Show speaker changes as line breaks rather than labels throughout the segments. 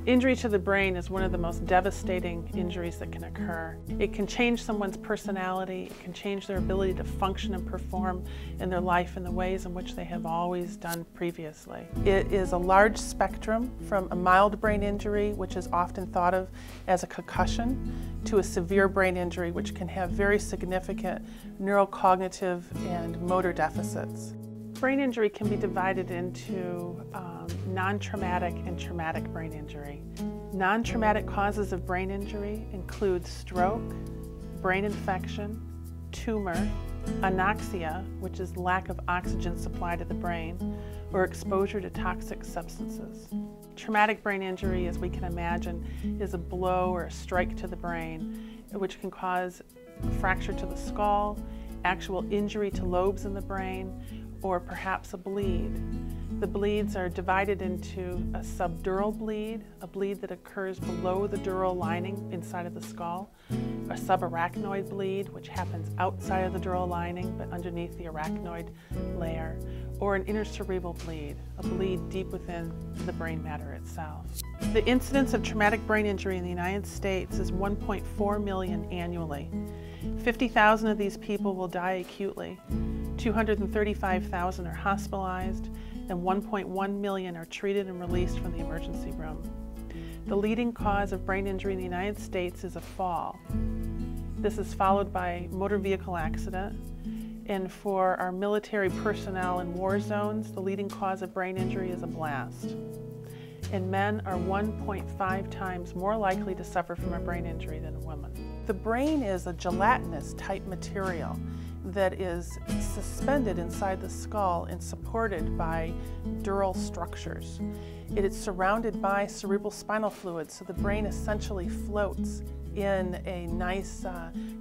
Injury to the brain is one of the most devastating injuries that can occur. It can change someone's personality, it can change their ability to function and perform in their life in the ways in which they have always done previously. It is a large spectrum from a mild brain injury, which is often thought of as a concussion, to a severe brain injury, which can have very significant neurocognitive and motor deficits. Brain injury can be divided into non-traumatic and traumatic brain injury. Non-traumatic causes of brain injury include stroke, brain infection, tumor, anoxia, which is lack of oxygen supply to the brain, or exposure to toxic substances. Traumatic brain injury, as we can imagine, is a blow or a strike to the brain, which can cause a fracture to the skull, actual injury to lobes in the brain, or perhaps a bleed. The bleeds are divided into a subdural bleed, a bleed that occurs below the dural lining inside of the skull, a subarachnoid bleed, which happens outside of the dural lining but underneath the arachnoid layer, or an intercerebral bleed, a bleed deep within the brain matter itself. The incidence of traumatic brain injury in the United States is 1.4 million annually. 50,000 of these people will die acutely, 235,000 are hospitalized, and 1.1 million are treated and released from the emergency room. The leading cause of brain injury in the United States is a fall. This is followed by motor vehicle accident, and for our military personnel in war zones, the leading cause of brain injury is a blast. And men are 1.5 times more likely to suffer from a brain injury than women. The brain is a gelatinous type material that is suspended inside the skull and supported by dural structures. It is surrounded by cerebral spinal fluid, so the brain essentially floats in a nice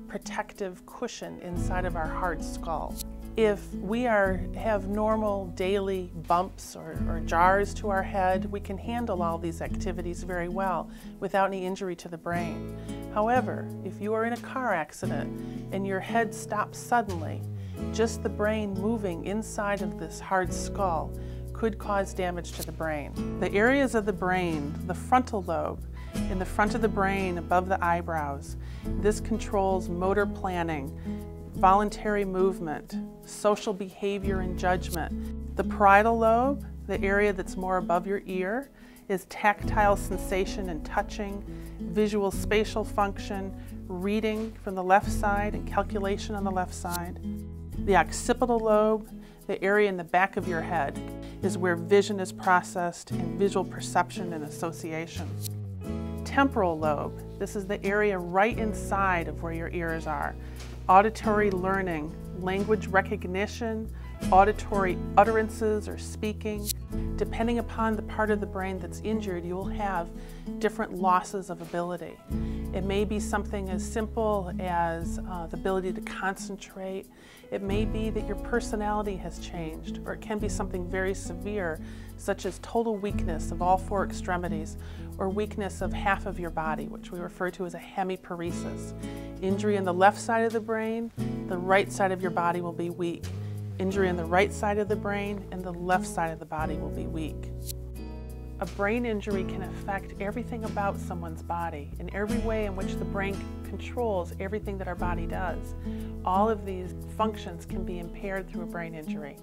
protective cushion inside of our hard skull. If we have normal daily bumps or jars to our head, we can handle all these activities very well without any injury to the brain. However, if you are in a car accident and your head stops suddenly, just the brain moving inside of this hard skull could cause damage to the brain. The areas of the brain, the frontal lobe, in the front of the brain above the eyebrows, this controls motor planning, voluntary movement, social behavior and judgment. The parietal lobe, the area that's more above your ear, is tactile sensation and touching, visual spatial function, reading from the left side and calculation on the left side. The occipital lobe, the area in the back of your head, is where vision is processed and visual perception and association. Temporal lobe, this is the area right inside of where your ears are. Auditory learning, language recognition, auditory utterances or speaking. Depending upon the part of the brain that's injured, you will have different losses of ability. It may be something as simple as the ability to concentrate. It may be that your personality has changed, or it can be something very severe, such as total weakness of all four extremities, or weakness of half of your body, which we refer to as a hemiparesis. Injury on the left side of the brain, the right side of your body will be weak. Injury on the right side of the brain and the left side of the body will be weak. A brain injury can affect everything about someone's body in every way in which the brain controls everything that our body does. All of these functions can be impaired through a brain injury.